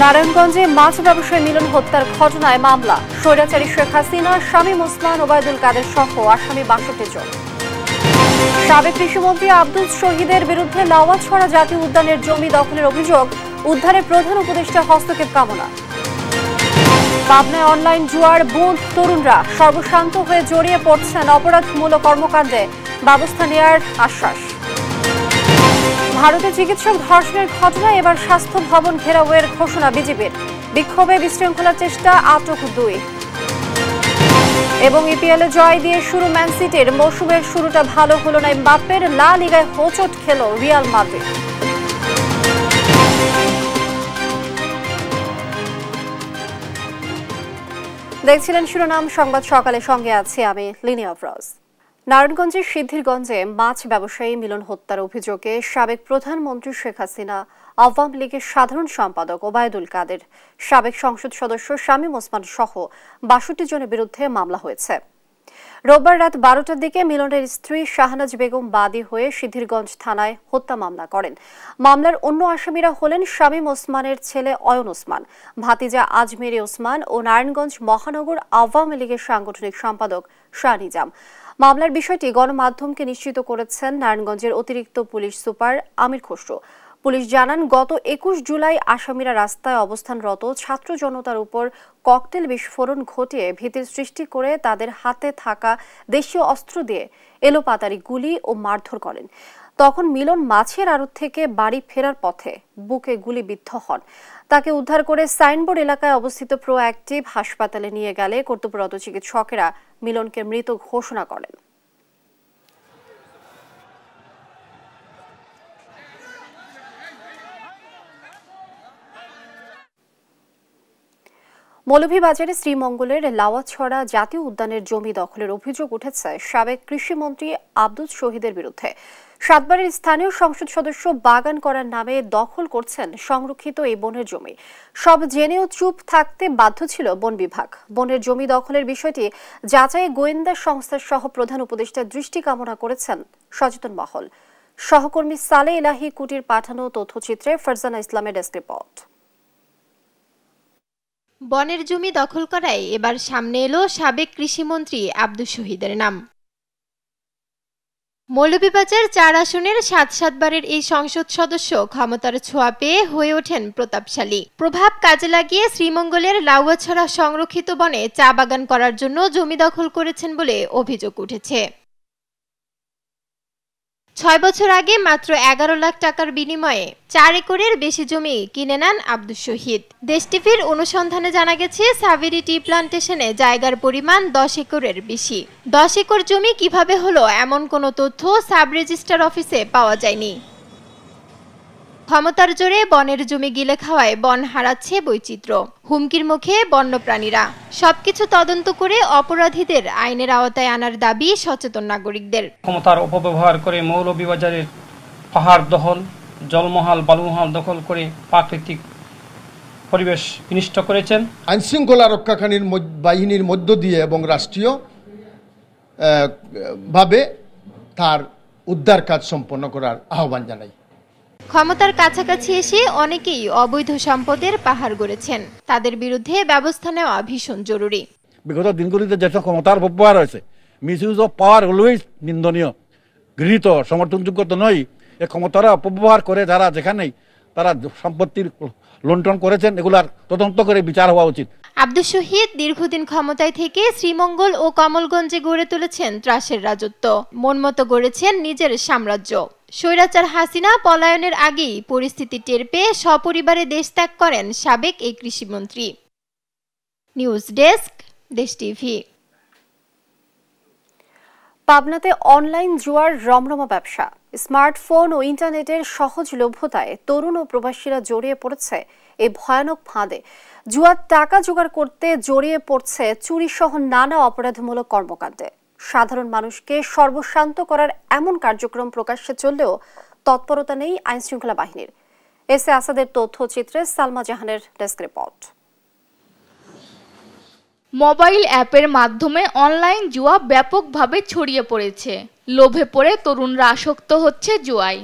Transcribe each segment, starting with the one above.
নারায়ণগঞ্জে মাছ ব্যবসায়ী মিলন হত্যার ঘটনায় মামলা। স্বৈরাচারী শেখ হাসিনা, শামীম ওসমান, ওবায়দুল কাদের সহ আসামি ৬২ জন। সাবেক কৃষিমন্ত্রী আব্দুল শহীদের বিরুদ্ধে লাওয়াছড়া জাতীয় উদ্যানের জমি দখলের অভিযোগ, উদ্ধারে প্রধান উপদেষ্টার হস্তক্ষেপ কামনা। পাবনায় অনলাইন জুয়ার বুঁদ তরুণরা সর্বশান্ত হয়ে জড়িয়ে পড়ছেন অপরাধমূলক কর্মকাণ্ডে, ব্যবস্থা নেওয়ার আশ্বাস। ভারতে চিকিৎসক ধর্ষণের ঘটনায় এবার স্বাস্থ্য ভবন ঘেরাওয়ের ঘোষণা বিজেপির। বিক্ষোভে বিশৃঙ্খলার চেষ্টা, আটক ২। এবং ইপিএলে জয় দিয়ে শুরু ম্যান সিটির। মৌসুমের শুরুটা ভালো হলো না এমবাপ্পের, লা লিগায় হোঁচট খেল রিয়াল মাদ্রিদ। দেখছিলেন শিরোনাম সংবাদ সকালে, সঙ্গে আছি আমি লিনি আফরোজ। নারায়ণগঞ্জের সিদ্ধিরগঞ্জে মাছ ব্যবসায়ী মিলন হত্যার অভিযোগে সাবেক প্রধানমন্ত্রী শেখ হাসিনা, আওয়ামী লীগের সাধারণ সম্পাদক ওবায়দুল কাদের, সাবেক সংসদ সদস্য শামীম ওসমান সহ ৬২ জনের বিরুদ্ধে মামলা হয়েছে। রোববার রাত ১২টার দিকে মিলনের স্ত্রী শাহনাজ বেগম বাদী হয়ে সিদ্ধিরগঞ্জ থানায় হত্যা মামলা করেন। মামলার অন্য আসামিরা হলেন শামীম ওসমানের ছেলে অয়ন ওসমান, ভাতিজা আজমেরি ওসমান ও নারায়ণগঞ্জ মহানগর আওয়ামী লীগের সাংগঠনিক সম্পাদক শাহ নিজাম। মামলার বিষয়টি গণমাধ্যমকে নিশ্চিত করেছেন নারায়ণগঞ্জের অতিরিক্ত পুলিশ সুপার আমির খসরু। পুলিশ জানান, গত ২১ জুলাই আসামিরা রাস্তায় অবস্থানরত ছাত্র জনতার উপর ককটেল বিস্ফোরণ ঘটিয়ে ভীতির সৃষ্টি করে তাদের হাতে থাকা দেশীয় অস্ত্র দিয়ে এলোপাতাড়ি গুলি ও মারধর করেন। তখন মিলন মাছের আড়ত থেকে বাড়ি ফেরার পথে বুকে গুলিবিদ্ধ হন। তাকে উদ্ধার করে সাইনবোর্ড এলাকায় অবস্থিত প্রো অ্যাক্টিভ হাসপাতালে নিয়ে গেলে কর্তব্যরত চিকিৎসকেরা মিলনকে মৃত ঘোষণা করেন। মৌলভীবাজারে শ্রীমঙ্গলের লাওয়াছড়া জাতীয় উদ্যানের জমি দখলের অভিযোগ উঠেছে সাবেক কৃষিমন্ত্রী আব্দুল শহীদের বিরুদ্ধে। ৭ বারের স্থানীয় সংসদ সদস্য বাগান করার নামে দখল করছেন সংরক্ষিত এই বনের জমি। সব জেনেও চুপ থাকতে বাধ্য ছিল বন বিভাগ। বনের জমি দখলের বিষয়টি যাচাইয়ে গোয়েন্দা সংস্থার সহ প্রধান উপদেষ্টার দৃষ্টি কামনা করেছেন সচেতন মহল। সহকর্মী সালে ইলাহি কুটির পাঠানো তথ্যচিত্রে ফারজানা ইসলামের ডেস্ক রিপোর্ট। বনের জমি দখল করায় এবার সামনে এলো সাবেক কৃষিমন্ত্রী আব্দুল শহীদের নাম। মৌলভীবাজার ৪ আসনের ৭ বারের এই সংসদ সদস্য ক্ষমতার ছোঁয়া পেয়ে হয়ে ওঠেন প্রতাপশালী। প্রভাব কাজে লাগিয়ে শ্রীমঙ্গলের লাউয়াছড়া সংরক্ষিত বনে চা বাগান করার জন্য জমি দখল করেছেন বলে অভিযোগ উঠেছে। ৬ বছর আগে মাত্র ১১ লাখ টাকার বিনিময়ে ৪ একরের বেশি জমি কিনে নেন আব্দুল শহীদ। দেশ টিভির অনুসন্ধানে জানা গেছে, সাবেরি টি প্লান্টেশনে জায়গার পরিমাণ ১০ একরের বেশি। ১০ একর জমি কিভাবে হলো এমন কোনো তথ্য সাব রেজিস্ট্রার অফিসে পাওয়া যায়নি। ক্ষমতার জোরে বনের জমি গিলে খাওয়ায় বন হারাচ্ছে বৈচিত্র্য, হুমকির মুখে বন্যপ্রাণীরা। সবকিছু তদন্ত করে অপরাধীদের আইনের আওতায় আনার দাবি সচেতন নাগরিকদের। ক্ষমতার অপব্যবহার করে মৌলভীবাজারের পাহাড় দখল, জলমহাল, বালুমহাল দখল করে প্রাকৃতিক পরিবেশ বিনষ্ট করেছেন। আইনশৃঙ্খলা রক্ষাকারী বাহিনীর মধ্য দিয়ে এবং রাষ্ট্রীয় ভাবে তার উদ্ধার কাজ সম্পন্ন করার আহ্বান জানাই। ক্ষমতার কাছাকাছি এসে অনেকেই অবৈধ সম্পদের পাহাড় গড়েছেন। তাদের বিরুদ্ধে ব্যবস্থা নেওয়া ভীষণ জরুরি। বিগত দিনগুলিতে যেসব ক্ষমতার অপব্যবহার হয়েছে, মিসইউজ অফ পাওয়ার অলওয়েজ নিন্দনীয়, গৃহীত, সমর্থনযোগ্য তো নয়। এই ক্ষমতার অপব্যবহার করে যারা যেখানেই তারা সম্পত্তির লুণ্ঠন করেছেন, এগুলার তদন্ত করে বিচার হওয়া উচিত। আব্দুল শহীদ দীর্ঘদিন ক্ষমতায় থেকে শ্রীমঙ্গল ও কমলগঞ্জে গড়ে তুলেছেন ত্রাসের রাজত্ব। মনমতো গড়েছেন নিজের সাম্রাজ্য। স্বৈরাচার হাসিনা পলায়নের আগেই পরিস্থিতি টের পেয়ে সপরিবারে দেশ ত্যাগ করেন সাবেক এই কৃষিমন্ত্রী। নিউজ ডেস্ক, দেশ টিভি। পাবনাতে অনলাইন জুয়ার রমরমা ব্যবসা। স্মার্টফোন ও ইন্টারনেটের সহজলভ্যতায় তরুণ ও প্রবাসীরা জড়িয়ে পড়েছে এই ভয়ানক ফাঁদে। জুয়ার টাকা জোগাড় করতে জড়িয়ে পড়ছে চুরি সহ নানা অপরাধমূলক কর্মকাণ্ডে। সাধারণ মানুষকে সর্বশান্ত করার এমন কার্যক্রম প্রকাশ্যে চললেও তৎপরতা নেই আইনশৃঙ্খলা বাহিনীর। এস এ আসাদের তথ্যচিত্রে সালমা জাহানের ডেস্ক রিপোর্ট। মোবাইল অ্যাপের মাধ্যমে অনলাইন জুয়া ব্যাপকভাবে ছড়িয়ে পড়েছে। লোভে পড়ে তরুণরা আসক্ত হচ্ছে জুয়ায়।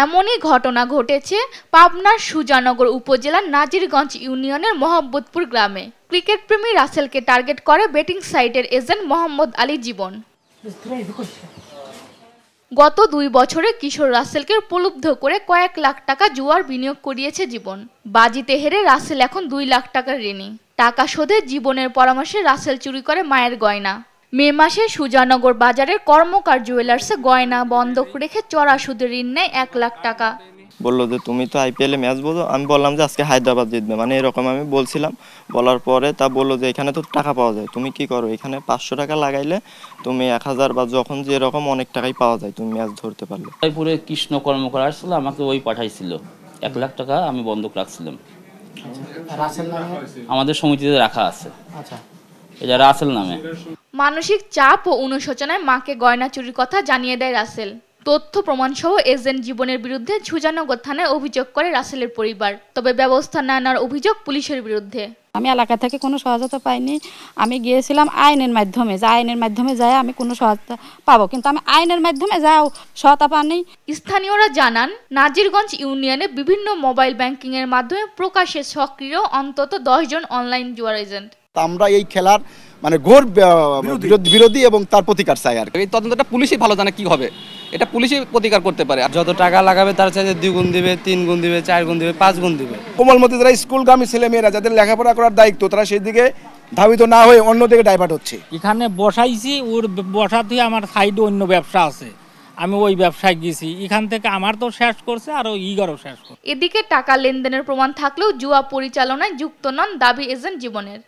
এমনই ঘটনা ঘটেছে পাবনার সুজানগর উপজেলার নাজিরগঞ্জ ইউনিয়নের মোহাম্মদপুর গ্রামে। ক্রিকেট প্রেমী রাসেলকে টার্গেট করে বেটিং সাইটের এজেন্ট মোহাম্মদ আলী জীবন। গত 2 বছরে কিশোর রাসেলকে প্রলুব্ধ করে কয়েক লাখ টাকা জুয়ার বিনিয়োগ করিয়েছে জীবন। বাজিতে হেরে রাসেল এখন 2 লাখ টাকার ঋণী। টাকা শোধে জীবনের পরামর্শে রাসেল চুরি করে মায়ের গয়না। মে মাসে সুজানগর বাজারের কর্মকার জুয়েলার্সে গয়না বন্ধক রেখে চড়া সুদে ঋণ নেয় 1 লাখ টাকা। বললো যে তুমি তো আইপিএলে ম্যাচ বোঝো। আমি বললাম যে আজকে হায়দ্রাবাদ জিতবে, মানে এরকম আমি বলছিলাম। বলার পরে তা বললো যে এখানে তো টাকা পাওয়া যায়, তুমি কি করো, এখানে 500 টাকা লাগাইলে তুমি 1000 বা যখন যেরকম অনেক টাকাই পাওয়া যায়, তুমি ম্যাচ ধরতে পারলে। জয়পুরে কৃষ্ণ কর্মকার আসছিল, আমাকে ওই পাঠাইছিল 1 লাখ টাকা আমি বন্ধক রাখছিলাম। আমাদের সমিতিতে রাখা আছে। আচ্ছা, এটা রাসেল নামে। মানসিক চাপ ও অনুশোচনায় মাকে গয়না চুরির কথা জানিয়ে দেয় রাসেল। তথ্য প্রমাণ সহ এজেন্ট জীবনের বিরুদ্ধে সুজানগর থানায় অভিযোগ করে রাসেলের পরিবার। তবে ব্যবস্থা না নেওয়ার অভিযোগ পুলিশের বিরুদ্ধে। আমি এলাকা থেকে কোনো সহায়তা পাইনি। আমি গিয়েছিলাম আইনের মাধ্যমে, যে আইনের মাধ্যমে যায় আমি কোনো সহায়তা পাবো, কিন্তু আমি আইনের মাধ্যমে যাও সহায়তা পাইনি। স্থানীয়রা জানান, নাজিরগঞ্জ ইউনিয়নে বিভিন্ন মোবাইল ব্যাংকিং এর মাধ্যমে প্রকাশ্যে সক্রিয় অন্তত 10 জন অনলাইন জুয়ার এজেন্ট। আমরা এই খেলার মানে ঘোর বিরোধী এবং তার প্রতিকার চাই। আর এই তদন্তটা পুলিশই ভালো জানে কি হবে, এটা পুলিশই প্রতিকার করতে পারে। যত টাকা লাগাবে তার চাইতে 2 গুণ দিবে, 3 গুণ দিবে, 4 গুণ দিবে, 5 গুণ দিবে। কোমলমতি যারা স্কুলগামী ছেলেমেয়েরা যাদের লেখাপড়া করার দায়িত্ব, তারা সেই দিকে ধাবিত না হয়ে অন্যদিকে ডাইভার্ট হচ্ছে। এখানে বসাইছি, ওর বসাতে আমার সাইডে অন্য ব্যবসা আছে, আমি ওই ব্যবসায় গেছি, এখান থেকে আমার তো শেষ করছে আর ওই ইগারও শেষ করছে। এদিকে টাকা লেনদেনের প্রমাণ থাকলেও জুয়া পরিচালনায় যুক্ত নন দাবি এজেন্ট জীবনের।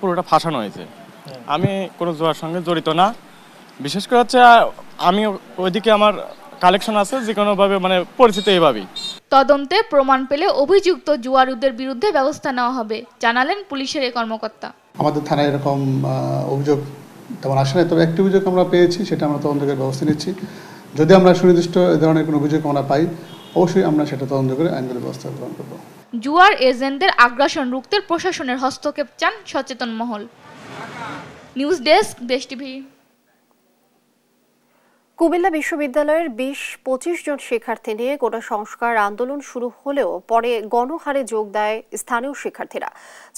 পুরোটা ফাঁসানো হয়েছে, আমি কোনো জুয়ার সঙ্গে জড়িত না। বিশেষ করে হচ্ছে আমি ওইদিকে আমার কালেকশন আছে, যে কোনোভাবে মানে পরিচিত এইভাবেই। তদন্তে প্রমাণ পেলে অভিযুক্ত জুয়ারুদের বিরুদ্ধে ব্যবস্থা নেওয়া হবে, জানালেন পুলিশের এই কর্মকর্তা। আমাদের থানায় এরকম অভিযোগ তেমন আসে না, তবে একটি অভিযোগ আমরা পেয়েছি, সেটা আমরা তদন্ত করে ব্যবস্থা নিচ্ছি। যদি আমরা সুনির্দিষ্ট এ ধরনের কোনো অভিযোগ আমরা পাই, অবশ্যই আমরা সেটা তদন্ত করে আইনগত ব্যবস্থা গ্রহণ করব। জুয়ার এজেন্টদের আগ্রাসন রুখতে প্রশাসনের হস্তক্ষেপ চান সচেতন মহল। নিউজ ডেস্ক, দেশ টিভি। কুমিল্লা বিশ্ববিদ্যালয়ের 20-25 জন শিক্ষার্থী নিয়ে কোটা সংস্কার আন্দোলন শুরু হলেও পরে গণহারে যোগ দেয় স্থানীয় শিক্ষার্থীরা।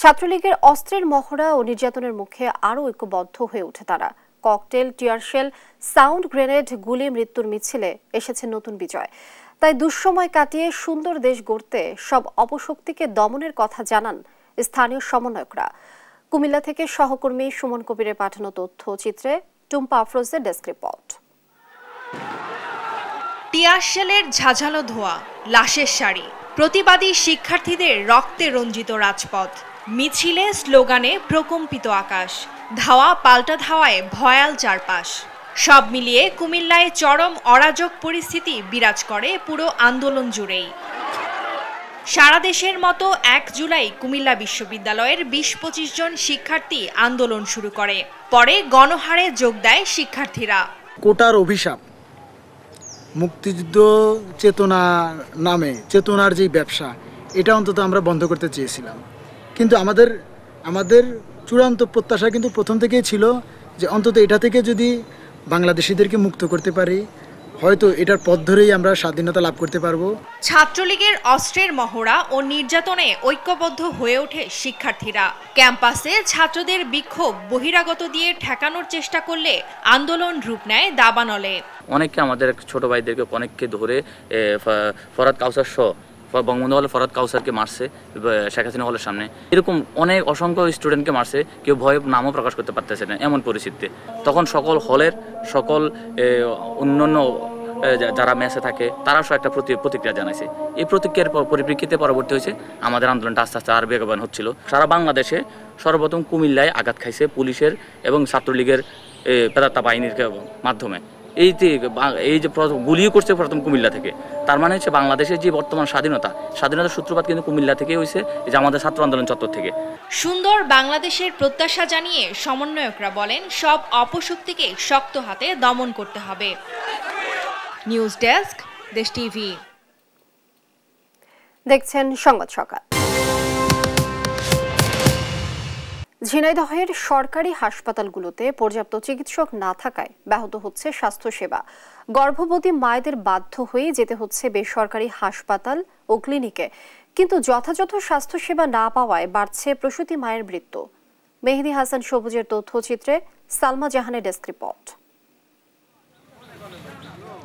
ছাত্রলীগের অস্ত্রের মহড়া ও নির্যাতনের মুখে আরও ঐক্যবদ্ধ হয়ে ওঠে তারা। ককটেল, টিয়ারশেল, সাউন্ড গ্রেনেড, গুলি, মৃত্যুর মিছিলে এসেছে নতুন বিজয়। তাই দুঃসময় কাটিয়ে সুন্দর দেশ গড়তে সব অপশক্তিকে দমনের কথা জানান স্থানীয় সমন্বয়করা। কুমিল্লা থেকে সহকর্মী সুমন কবিরের পাঠানো তথ্যচিত্রে টুম্পা আফরোজের ডেস্ক রিপোর্ট। টিয়ারশেলের ঝাঁঝালো ধোঁয়া, লাশের সারি, প্রতিবাদী শিক্ষার্থীদের রক্তে রঞ্জিত রাজপথ, মিছিলে স্লোগানে প্রকম্পিত আকাশ, ধাওয়া পাল্টা ধাওয়ায় ভয়াল চারপাশ। সব মিলিয়ে কুমিল্লায় চরম অরাজক পরিস্থিতি বিরাজ করে পুরো আন্দোলন জুড়েই। সারা দেশের মতো 1 জুলাই কুমিল্লা বিশ্ববিদ্যালয়ের 20-25 জন শিক্ষার্থী আন্দোলন শুরু করে। পরে গণহারে যোগ দেয় শিক্ষার্থীরা। কোটার অভিশাপ, মুক্তিযুদ্ধ চেতনা নামে চেতনার যে ব্যবসা, এটা অন্তত আমরা বন্ধ করতে চেয়েছিলাম। কিন্তু আমাদের চূড়ান্ত প্রত্যাশা কিন্তু প্রথম থেকেই ছিল যে অন্তত এটা থেকে যদি বাংলাদেশিদেরকে মুক্ত করতে পারি, হয়তো এটার পথ ধরেই আমরা স্বাধীনতা লাভ করতে পারবো। ছাত্রলীগের অস্ত্রের মহড়া ও নির্যাতনে ঐক্যবদ্ধ হয়ে ওঠে শিক্ষার্থীরা। ক্যাম্পাসে ছাত্রদের বিক্ষোভ বহিরাগত দিয়ে ঠেকানোর চেষ্টা করলে আন্দোলন রূপ নেয় দাবানলে। অনেককে আমাদের ছোট ভাইদেরকে অনেককে ধরে ফরহাদ কাউসার সহ বঙ্গবন্ধু হলে ফরহাদ কাউসারকে মারছে শেখ হাসিনা হলের সামনে। এরকম অনেক অসংখ্য স্টুডেন্টকে মারছে, কেউ ভয়ে নামও প্রকাশ করতে পারতেছে না এমন পরিস্থিতিতে। তখন সকল হলের সকল অন্যান্য যারা মেসে থাকে তারাও একটা প্রতিক্রিয়া জানাইছে। এই প্রতিক্রিয়ার পরিপ্রেক্ষিতে পরবর্তী হয়েছে আমাদের আন্দোলনটা আস্তে আস্তে আর বেগবান হচ্ছিল। সারা বাংলাদেশে সর্বপ্রথম কুমিল্লায় আঘাত খাইছে পুলিশের এবং ছাত্রলীগের পেদাত্তা বাহিনীর মাধ্যমে। এই যে গুলিও করছে প্রথম কুমিল্লা থেকে। তার মানে হচ্ছে বাংলাদেশের যে বর্তমান স্বাধীনতার সূত্রপাত কিন্তু কুমিল্লা থেকেই হয়েছে, যে আমাদের ছাত্র আন্দোলন চত্বর থেকে। সুন্দর বাংলাদেশের প্রত্যাশা জানিয়ে সমন্বয়করা বলেন, সব অপশক্তিকে শক্ত হাতে দমন করতে হবে। নিউজ ডেস্ক, দেশ টিভি। দেখছেন সংবাদ সকাল। ঝিনাইদহের সরকারি হাসপাতালগুলোতে পর্যাপ্ত চিকিৎসক না থাকায় ব্যাহত হচ্ছে স্বাস্থ্যসেবা। গর্ভবতী মায়েদের বাধ্য হয়ে যেতে হচ্ছে বেসরকারি হাসপাতাল ও ক্লিনিকে, কিন্তু যথাযথ স্বাস্থ্যসেবা না পাওয়ায় বাড়ছে প্রসূতি মায়ের মৃত্যু। মেহেদী হাসান সবুজের তথ্যচিত্রে সালমা জাহানের ডেস্ক রিপোর্ট।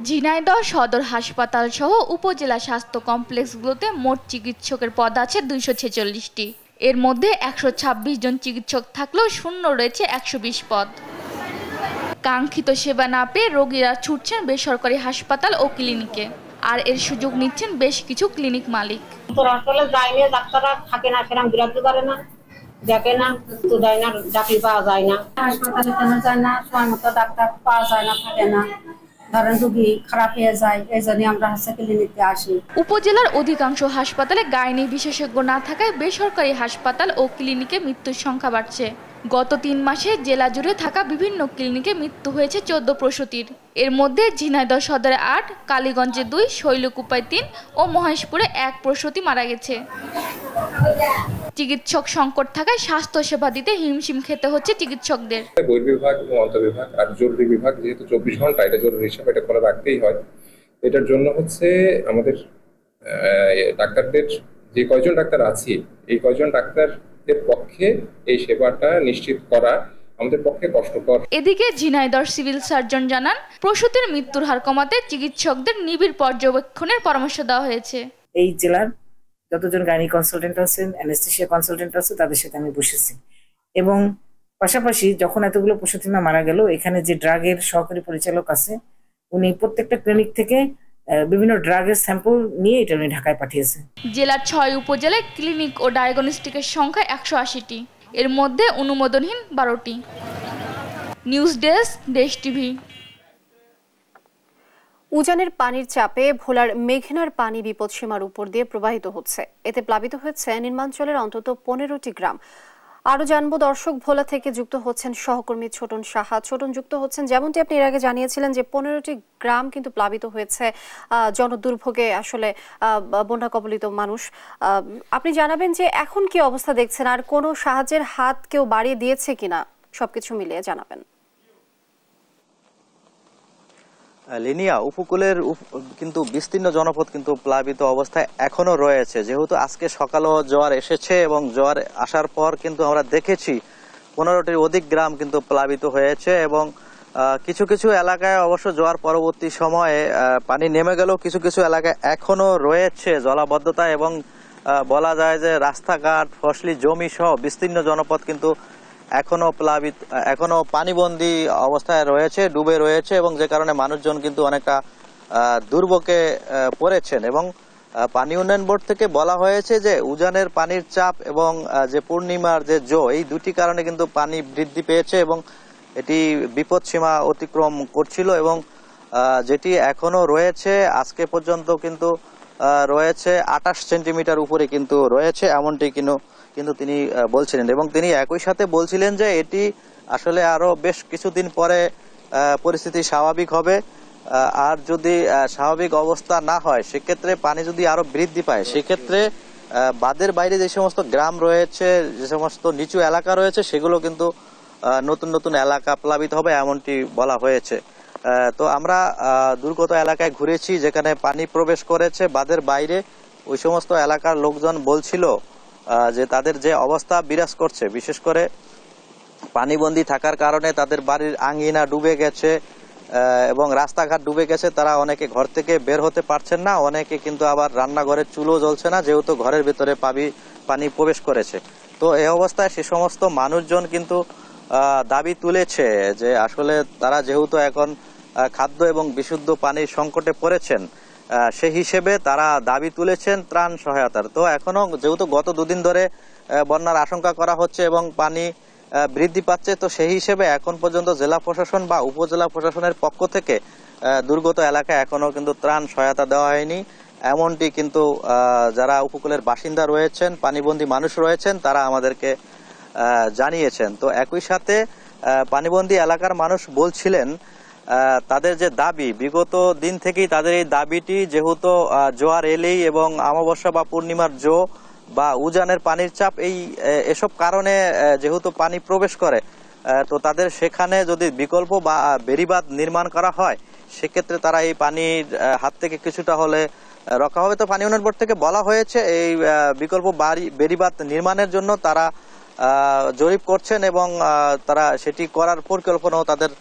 ঝিনাইদহ সদর হাসপাতাল সহ উপজেলা স্বাস্থ্য কমপ্লেক্সগুলোতে মোট চিকিৎসকের পদ আছে 246টি। এর মধ্যে 126 জন চিকিৎসক থাকলেও শূন্য রয়েছে 120 পদ। কাঙ্ক্ষিত সেবা না পেয়ে রোগীরা ছুটছেন বেসরকারি হাসপাতাল ও ক্লিনিকে, আর এর সুযোগ নিচ্ছেন বেশ কিছু ক্লিনিক মালিক। আসলে যায়নি, ডাক্তাররা থাকে না, সেরকম বিরক্ত করে না, দেখে না, তো দেয় না, ডাক্তার পাওয়া যায় না, হাসপাতালে কেন যায় না, সময় মতো ডাক্তার পাওয়া যায় না, থাকে না, ধরেন রোগী খারাপ হয়ে যায়, এই জন্য আমরা ক্লিনিকে আসি। উপজেলার অধিকাংশ হাসপাতালে গাইনি বিশেষজ্ঞ না থাকায় বেসরকারি হাসপাতাল ও ক্লিনিকে মৃত্যুর সংখ্যা বাড়ছে। গত 3 মাসে জেলা জুড়ে থাকা বিভিন্ন ক্লিনিকে মৃত্যু হয়েছে 14 প্রসূতির। এর মধ্যে ঝিনাইদহ সদরে 8, কালীগঞ্জে 2, শৈলকুপায় 3 ও মহেশপুরে 1 প্রসূতি মারা গেছে। চিকিৎসক সংকট থাকায় স্বাস্থ্য সেবা দিতে হিমশিম খেতে হচ্ছে চিকিৎসকদের। বহির্বিভাগ এবং অন্তর্বিভাগ আর জরুরি বিভাগ যেহেতু 24 ঘন্টা এটা জরুরি হিসাবে এটা করে রাখতেই হয়। এটার জন্য হচ্ছে আমাদের ডাক্তারদের যে কয়জন ডাক্তার আছে এই কয়জন ডাক্তারদের পক্ষে এই সেবাটা নিশ্চিত করা আমাদের পক্ষে কষ্টকর। এদিকে ঝিনাইদহ সিভিল সার্জন জানান, প্রসূতির মৃত্যুর হার কমাতে চিকিৎসকদের নিবিড় পর্যবেক্ষণের পরামর্শ দেওয়া হয়েছে। এই জেলার যতজন গাইনি কনসালটেন্ট আছেন, অ্যানেস্থেশিয়া কনসালটেন্ট আছে, তাদের সাথে আমি বসেছি এবং পাশাপাশি যখন এতগুলো প্রসূতি মা মারা গেল, এখানে যে ড্রাগের সহকারী পরিচালক আছে উনি প্রত্যেকটা ক্লিনিক থেকে বিভিন্ন ড্রাগের স্যাম্পল নিয়ে এটা উনি ঢাকায় পাঠিয়েছে। জেলার 6 উপজেলায় ক্লিনিক ও ডায়াগনস্টিকের সংখ্যা 180টি, এর মধ্যে অনুমোদনহীন 12টি। নিউজ ডেস্ক, দেশ টিভি। উজানের পানির চাপে ভোলার মেঘনার পানি বিপদসীমার উপর দিয়ে প্রবাহিত হচ্ছে। এতে প্লাবিত হয়েছে নিম্নাঞ্চলের অন্তত 15টি গ্রাম। আরো জানবো দর্শক, ভোলা থেকে যুক্ত হচ্ছেন সহকর্মী ছোটন সাহা। ছোটন যুক্ত হচ্ছেন, যেমনটি আপনি এর আগে জানিয়েছিলেন যে 15টি গ্রাম কিন্তু প্লাবিত হয়েছে, জনদুর্ভোগে আসলে বন্যা কবলিত মানুষ। আপনি জানাবেন যে এখন কি অবস্থা দেখছেন, আর কোনো সাহায্যের হাত কেউ বাড়িয়ে দিয়েছে কিনা, সবকিছু মিলিয়ে জানাবেন। লিনিয়া উপকূলের কিন্তু বিস্তীর্ণ জনপদ কিন্তু প্লাবিত অবস্থায় এখনো রয়েছে। যেহেতু আজকে সকালেও জোয়ার এসেছে এবং জোয়ার আসার পর কিন্তু আমরা দেখেছি 15টির অধিক গ্রাম কিন্তু প্লাবিত হয়েছে এবং কিছু কিছু এলাকায় অবশ্য জোয়ার পরবর্তী সময়ে পানি নেমে গেলেও কিছু কিছু এলাকায় এখনো রয়েছে জলাবদ্ধতা এবং বলা যায় যে রাস্তাঘাট, ফসলি জমি সহ বিস্তীর্ণ জনপদ কিন্তু এখনো পানিবন্দী অবস্থায় রয়েছে, ডুবে রয়েছে এবং যে কারণে মানুষজন কিন্তু অনেকটা দুর্ভোগে পড়েছেন। এবং পানি উন্নয়ন বোর্ড থেকে বলা হয়েছে যে উজানের পানির চাপ এবং যে পূর্ণিমার যে এই দুটি কারণে কিন্তু পানি বৃদ্ধি পেয়েছে এবং এটি বিপদসীমা অতিক্রম করছিল এবং যেটি এখনো রয়েছে আজকে পর্যন্ত কিন্তু রয়েছে 28 সেন্টিমিটার উপরে কিন্তু রয়েছে, এমনটি কিন্তু তিনি বলছিলেন। এবং তিনি একই সাথে বলছিলেন যে এটি আসলে আরো বেশ কিছুদিন পরে পরিস্থিতি স্বাভাবিক হবে, আর যদি স্বাভাবিক অবস্থা না হয় সেক্ষেত্রে পানি যদি আরো বৃদ্ধি পায় সেক্ষেত্রে বাঁধের বাইরে যে সমস্ত গ্রাম রয়েছে, যে সমস্ত নিচু এলাকা রয়েছে সেগুলো কিন্তু নতুন নতুন এলাকা প্লাবিত হবে, এমনটি বলা হয়েছে। তো আমরা দুর্গত এলাকায় ঘুরেছি যেখানে পানি প্রবেশ করেছে বাঁধের বাইরে, ওই সমস্ত এলাকার লোকজন বলছিল যে তাদের যে অবস্থা বিরাজ করছে, বিশেষ করে পানিবন্দী থাকার কারণে তাদের বাড়ির আঙ্গিনা ডুবে গেছে এবং রাস্তাঘাট ডুবে গেছে, তারা অনেকে ঘর থেকে বের হতে পারছেন না, অনেকে কিন্তু আবার রান্নাঘরের চুলো জ্বলছে না যেহেতু ঘরের ভিতরে পানি প্রবেশ করেছে। তো এই অবস্থায় সে সমস্ত মানুষজন কিন্তু দাবি তুলেছে যে আসলে তারা যেহেতু এখন খাদ্য এবং বিশুদ্ধ পানির সংকটে পড়েছেন সেই হিসেবে তারা দাবি তুলেছেন ত্রাণ সহায়তার। তো এখনো যেহেতু গত 2 দিন ধরে বন্যার আশঙ্কা করা হচ্ছে এবং পানি বৃদ্ধি পাচ্ছে, তো সেই হিসেবে এখন পর্যন্ত জেলা প্রশাসন বা উপজেলা প্রশাসনের পক্ষ থেকে দুর্গত এলাকায় এখনো কিন্তু ত্রাণ সহায়তা দেওয়া হয়নি, এমনটি কিন্তু যারা উপকূলের বাসিন্দা রয়েছেন, পানিবন্দী মানুষ রয়েছেন তারা আমাদেরকে জানিয়েছেন। তো একই সাথে পানিবন্দী এলাকার মানুষ বলছিলেন তাদের যে দাবি, বিগত দিন থেকেই তাদের এই দাবিটি যেহেতু জোয়ার এলেই এবং অমাবস্যা বা পূর্ণিমার বা উজানের পানির চাপ এসব কারণে যেহেতু পানি প্রবেশ করে, তো তাদের সেখানে যদি বিকল্প বা বেড়িবাঁধ নির্মাণ করা হয় সেক্ষেত্রে তারা এই পানির হাত থেকে কিছুটা হলে রক্ষা হবে। তো পানি উন্নয়ন বোর্ড থেকে বলা হয়েছে এই বিকল্প বেড়িবাঁধ নির্মাণের জন্য তারা জরিপ করছেন এবং তারা সেটি করার পরিকল্পনাও তাদের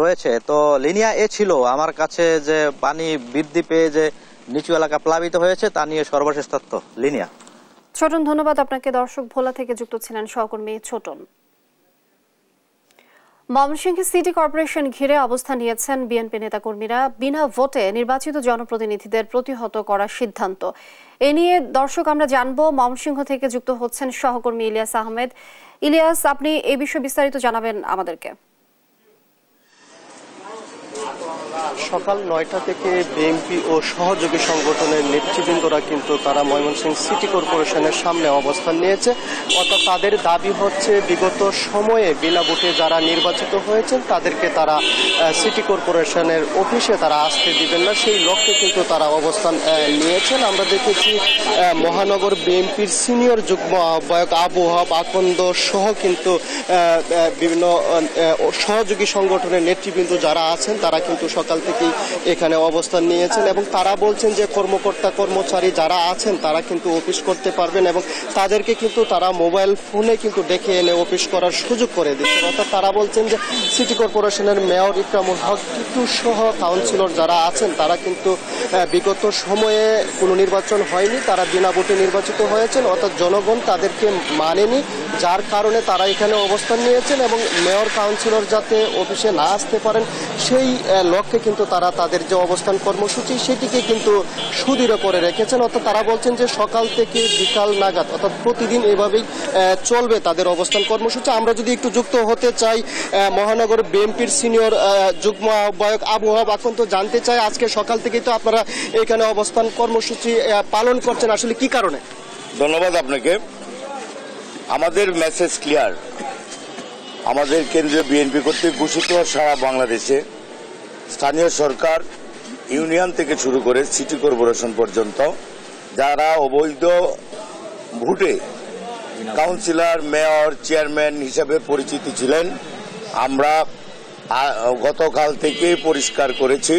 রয়েছে। তো লিনিয়া এ ছিল আমার কাছে যে পানি বৃদ্ধি পেয়ে যে নিচু এলাকা প্লাবিত হয়েছে তা নিয়ে সর্বশেষ তথ্য। লিনিয়া। ছোটন, ধন্যবাদ আপনাকে। দর্শক ভোলা থেকে যুক্ত ছিলেন সহকর্মী ছোটন। ময়মনসিংহ সিটি কর্পোরেশন ঘিরে অবস্থান নিয়েছেন বিএনপি নেতাকর্মীরা। বিনা ভোটে নির্বাচিত জনপ্রতিনিধিদের প্রতিহত করার সিদ্ধান্ত। এ নিয়ে দর্শক আমরা জানবো। ময়মনসিংহ থেকে যুক্ত হচ্ছেন সহকর্মী ইলিয়াস আহমেদ। ইলিয়াস, আপনি এই বিষয়ে বিস্তারিত জানাবেন আমাদেরকে। সকাল ৯টা থেকে বিএনপি ও সহযোগী সংগঠনের নেতৃবৃন্দরা কিন্তু তারা ময়মনসিংহ সিটি কর্পোরেশনের সামনে অবস্থান নিয়েছে। অর্থাৎ তাদের দাবি হচ্ছে বিগত সময়ে বিনা ভোটে যারা নির্বাচিত হয়েছেন তাদেরকে তারা সিটি কর্পোরেশনের অফিসে তারা আসতে দিবেন না, সেই লক্ষ্যে কিন্তু তারা অবস্থান নিয়েছেন। আমরা দেখেছি মহানগর বিএনপির সিনিয়র যুগ্ম আহ্বায়ক আবু ওহাব আকন্দ সহ কিন্তু বিভিন্ন সহযোগী সংগঠনের নেতৃবৃন্দ যারা আছেন তারা কিন্তু সকাল থেকেই এখানে অবস্থান নিয়েছেন এবং তারা বলছেন যে কর্মকর্তা কর্মচারী যারা আছেন তারা কিন্তু অফিস করতে পারবেন এবং তাদেরকে কিন্তু তারা মোবাইল ফোনে কিন্তু ডেকে এনে অফিস করার সুযোগ করে দিচ্ছেন। অর্থাৎ তারা বলছেন যে সিটি কর্পোরেশনের মেয়র ইকরামুল হক টিটু সহ কাউন্সিলর যারা আছেন তারা কিন্তু বিগত সময়ে কোনো নির্বাচন হয়নি, তারা বিনা ভোটে নির্বাচিত হয়েছেন। অর্থাৎ জনগণ তাদেরকে মানেনি, যার কারণে তারা এখানে অবস্থান নিয়েছেন এবং মেয়র কাউন্সিলর যাতে অফিসে না আসতে পারেন সেই লক্ষ্যে কিন্তু তারা তাদের যে অবস্থান কর্মসূচি সেটিকে কিন্তু সুদৃঢ় করে রেখেছেন। অর্থাৎ তারা বলছেন যে সকাল থেকে বিকাল নাগাদ অর্থাৎ প্রতিদিন এভাবেই চলবে তাদের অবস্থান কর্মসূচি। আমরা যদি একটু যুক্ত হতে চাই মহানগর বিএনপির সিনিয়র যুগ্ম আহ্বায়ক আবু ওহাব আকন্দ, জানতে চাই আজকে সকাল থেকেই তো আপনারা এখানে অবস্থান কর্মসূচি পালন করছেন, আসলে কি কারণে? ধন্যবাদ আপনাকে। আমাদের মেসেজ ক্লিয়ার। আমাদের কেন্দ্রীয় বিএনপি কর্তৃক ঘোষিত সারা বাংলাদেশে স্থানীয় সরকার, ইউনিয়ন থেকে শুরু করে সিটি কর্পোরেশন পর্যন্ত যারা অবৈধ ভোটে কাউন্সিলর, মেয়র, চেয়ারম্যান হিসেবে পরিচিত ছিলেন, আমরা গতকাল থেকে পরিষ্কার করেছি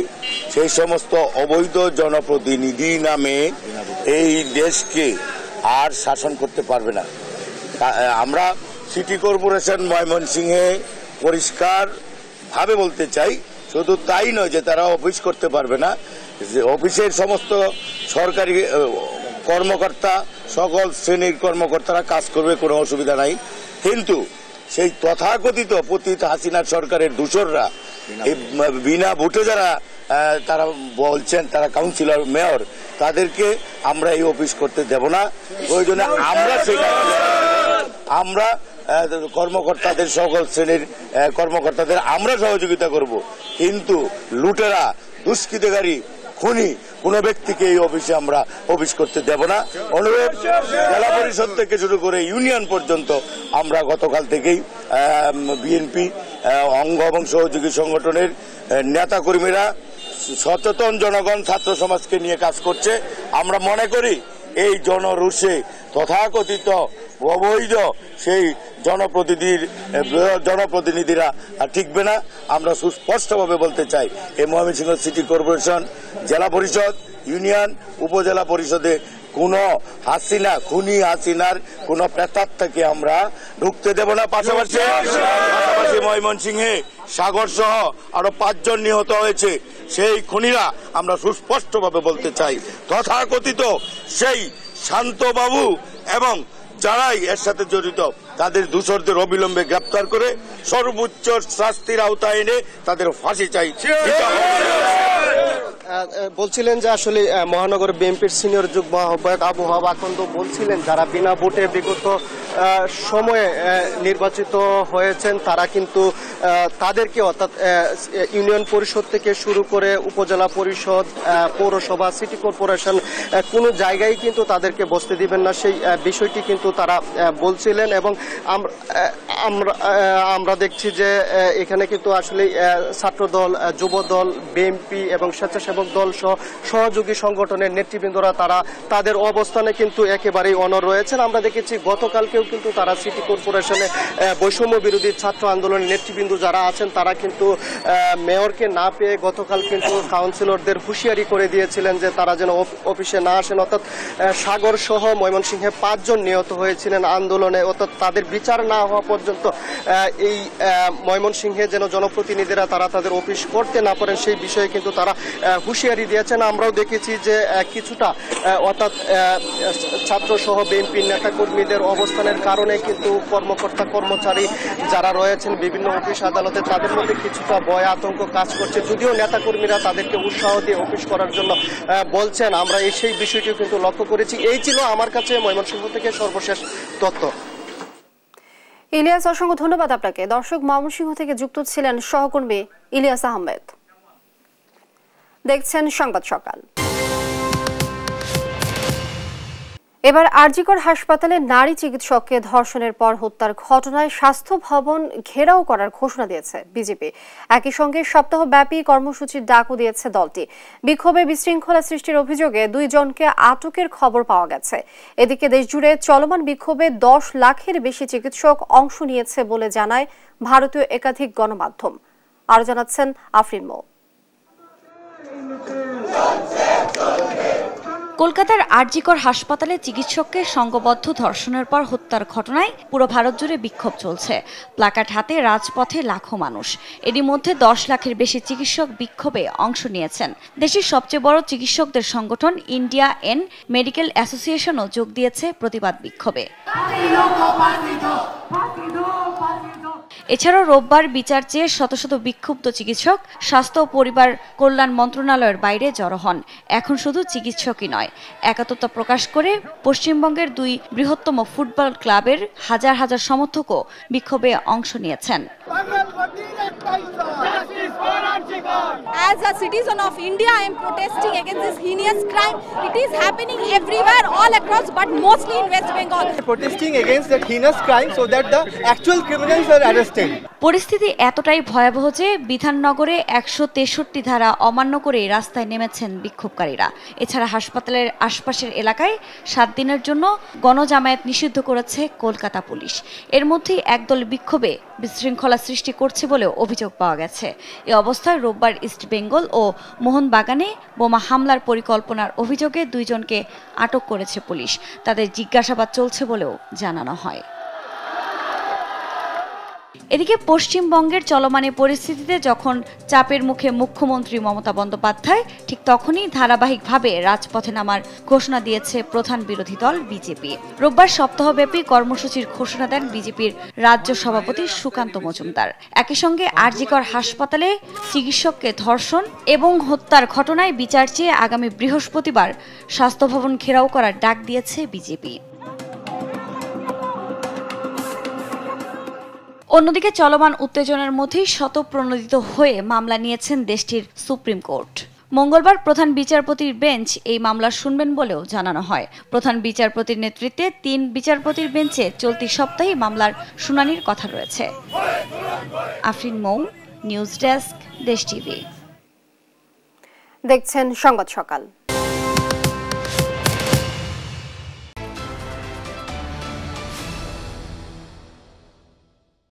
সেই সমস্ত অবৈধ জনপ্রতিনিধি নামে এই দেশকে আর শাসন করতে পারবে না। আমরা সিটি কর্পোরেশন ময়মনসিংহে পরিষ্কার ভাবে বলতে চাই, শুধু তাই নয় যে তারা অফিস করতে পারবে না, অফিসের সমস্ত সরকারি কর্মকর্তা, সকল শ্রেণীর কর্মকর্তারা কাজ করবে, কোনো অসুবিধা নাই। কিন্তু সেই তথাকথিত পতিত হাসিনার সরকারের দূষররা এই বিনা ভোটে যারা তারা বলছেন তারা কাউন্সিলর, মেয়র, তাদেরকে আমরা এই অফিস করতে দেব না। প্রয়োজনে আমরা কর্মকর্তাদের, সকল শ্রেণীর কর্মকর্তাদের আমরা সহযোগিতা করব, কিন্তু লুটেরা, দুষ্কৃতকারী, খুনি কোন ব্যক্তিকে এই অফিসে আমরা অফিস করতে দেব না। অনুরোধ, জেলা পরিষদ থেকে শুরু করে ইউনিয়ন পর্যন্ত আমরা গতকাল থেকেই বিএনপি অঙ্গ এবং সহযোগী সংগঠনের নেতা কর্মীরা সচেতন জনগণ, ছাত্র সমাজকে নিয়ে কাজ করছে। আমরা মনে করি এই জনরোষে তথাকথিত অবৈধ সেই জনপ্রতিনিধিরা টিকবে না। আমরা সুস্পষ্টভাবে বলতে চাই এই ময়মনসিংহ সিটি কর্পোরেশন, জেলা পরিষদ, ইউনিয়ন, উপজেলা পরিষদে কোনো খুনি হাসিনার কোন প্রেতাত্মাকে আমরা ঢুকতে দেব না। পাশাপাশি ময়মনসিংহে সাগর সহ আরো 5 জন নিহত হয়েছে, সেই খুনিরা আমরা সুস্পষ্টভাবে বলতে চাই তথাকথিত সেই শান্তবাবু এবং যারাই এর সাথে জড়িত তাদের দূষরদের অবিলম্বে গ্রেপ্তার করে সর্বোচ্চ শাস্তির আওতায় এনে তাদের ফাঁসি চাই। বলছিলেন যে আসলে মহানগর বিএনপির সিনিয়র যুগ্ম আহ্বায়ক আবু ওহাব আকন্দ বলছিলেন যারা বিনা ভোটে বিগত সময়ে নির্বাচিত হয়েছেন তারা কিন্তু তাদেরকে অর্থাৎ ইউনিয়ন পরিষদ থেকে শুরু করে উপজেলা পরিষদ, পৌরসভা, সিটি কর্পোরেশন কোনো জায়গায় কিন্তু তাদেরকে বসতে দিবেন না, সেই বিষয়টি কিন্তু তারা বলছিলেন। এবং আমরা দেখছি যে এখানে কিন্তু আসলে ছাত্রদল, যুবদল, বিএনপি এবং স্বেচ্ছাসেবক দল সহ সহযোগী সংগঠনের নেতৃবৃন্দরা তারা তাদের অবস্থানে কিন্তু একেবারেই অনড় রয়েছেন। আমরা দেখেছি গতকালকেও কিন্তু তারা সিটি কর্পোরেশনে বৈষম্য বিরোধী ছাত্র আন্দোলনের নেতৃবৃন্দ যারা আছেন তারা কিন্তু মেয়রকে না পেয়ে গতকাল কিন্তু কাউন্সিলরদের হুঁশিয়ারি করে দিয়েছিলেন যে তারা যেন অফিসে না আসেন। অর্থাৎ সাগর সহ ময়মনসিংহে 5 জন নিহত হয়েছিলেন আন্দোলনে, অর্থাৎ তাদের বিচার না হওয়া পর্যন্ত এই ময়মনসিংহে যেন জনপ্রতিনিধিরা তারা তাদের অফিস করতে না পারেন সেই বিষয়ে কিন্তু তারা হুঁশিয়ারি দিয়েছেন। আমরাও দেখেছি যে কিছুটা অর্থাৎ ছাত্র সহ বিএনপির নেতাকর্মীদের অবস্থানের কারণে কিন্তু কর্মকর্তা কর্মচারী যারা রয়েছেন বিভিন্ন অফিস আদালতে তাদের মধ্যে কিছুটা ভয় আতঙ্ক কাজ করছে, যদিও নেতাকর্মীরা তাদেরকে উৎসাহ দিয়ে অফিস করার জন্য বলছেন। আমরা সেই বিষয়টিও কিন্তু লক্ষ্য করেছি। এই ছিল আমার কাছে ময়মনসিংহ থেকে সর্বশেষ তথ্য। ইলিয়াস, অসংখ্য ধন্যবাদ আপনাকে। দর্শক, ময়মনসিংহ থেকে যুক্ত ছিলেন সহকর্মী ইলিয়াস আহমেদ। দেখছেন সংবাদ সকাল। এবার আরজিকর হাসপাতালে নারী চিকিৎসককে ধর্ষণের পর হত্যার ঘটনায় স্বাস্থ্য ভবন ঘেরাও করার ঘোষণা দিয়েছে বিজেপি। একই সঙ্গে সপ্তাহব্যাপী কর্মসূচির ডাকও দিয়েছে দলটি। বিক্ষোভে বিশৃঙ্খলা সৃষ্টির অভিযোগে 2 জনকে আটকের খবর পাওয়া গেছে। এদিকে দেশজুড়ে চলমান বিক্ষোভে 10 লাখের বেশি চিকিৎসক অংশ নিয়েছে বলে জানায় ভারতীয় একাধিক গণমাধ্যম। আরো জানাচ্ছেন আফরিন মো। কলকাতার আরজিকর হাসপাতালে চিকিৎসককে সংঘবদ্ধ ধর্ষণের পর হত্যার ঘটনায় পুরো ভারত জুড়ে বিক্ষোভ চলছে। প্লাকার্ড হাতে রাজপথে লাখো মানুষ। এরই মধ্যে 10 লাখের বেশি চিকিৎসক বিক্ষোভে অংশ নিয়েছেন। দেশের সবচেয়ে বড় চিকিৎসকদের সংগঠন ইন্ডিয়া এন মেডিকেল অ্যাসোসিয়েশনও যোগ দিয়েছে প্রতিবাদ বিক্ষোভে। এছাড়াও রোববার বিচার চেয়ে শত শত বিক্ষুব্ধ চিকিৎসক স্বাস্থ্য ও পরিবার কল্যাণ মন্ত্রণালয়ের বাইরে জড়ো হন। এখন শুধু চিকিৎসকই নয়, একাত্মতা প্রকাশ করে পশ্চিমবঙ্গের 2 বৃহত্তম ফুটবল ক্লাবের হাজার হাজার সমর্থকও বিক্ষোভে অংশ নিয়েছেন। As a citizen of India, I am protesting against this heinous crime. It is happening everywhere, all across, but mostly in West Bengal. Protesting against that heinous crime so that the actual criminals are arrested. পরিস্থিতি এতটাই ভয়াবহ যে বিধাননগরে 163 ধারা অমান্য করে রাস্তায় নেমেছেন বিক্ষোভকারীরা। এছাড়া হাসপাতালের আশপাশের এলাকায় 7 দিনের জন্য গণজামায়াত নিষিদ্ধ করেছে কলকাতা পুলিশ। এর মধ্যেই একদল বিক্ষোভে বিশৃঙ্খলা সৃষ্টি করছে বলেও অভিযোগ পাওয়া গেছে। এ অবস্থায় রোববার ইস্ট বেঙ্গল ও মোহনবাগানে বোমা হামলার পরিকল্পনার অভিযোগে 2 জনকে আটক করেছে পুলিশ। তাদের জিজ্ঞাসাবাদ চলছে বলেও জানানো হয়। এদিকে পশ্চিমবঙ্গের চলমান পরিস্থিতিতে যখন চাপের মুখে মুখ্যমন্ত্রী মমতা বন্দ্যোপাধ্যায়, ঠিক তখনই ধারাবাহিকভাবে রাজপথে নামার ঘোষণা দিয়েছে প্রধান বিরোধী দল বিজেপি। রোববার সপ্তাহব্যাপী কর্মসূচির ঘোষণা দেন বিজেপির রাজ্য সভাপতি সুকান্ত মজুমদার। একই সঙ্গে আরজিকর হাসপাতালে চিকিৎসককে ধর্ষণ এবং হত্যার ঘটনায় বিচার চেয়ে আগামী বৃহস্পতিবার স্বাস্থ্য ভবন ঘেরাও করার ডাক দিয়েছে বিজেপি। অন্যদিকে চলমান উত্তেজনার মধ্যেই স্বতঃপ্রণোদিত হয়ে মামলা নিয়েছেন দেশটির সুপ্রিম কোর্ট। মঙ্গলবার প্রধান বিচারপতির বেঞ্চ এই মামলা শুনবেন বলেও জানানো হয়। প্রধান বিচারপতির নেতৃত্বে 3 বিচারপতির বেঞ্চে চলতি সপ্তাহে মামলার শুনানির কথা রয়েছে। আফরিন মৌ, নিউজ ডেস্ক, দেশ টিভি। দেখছেন সংবাদ সকাল।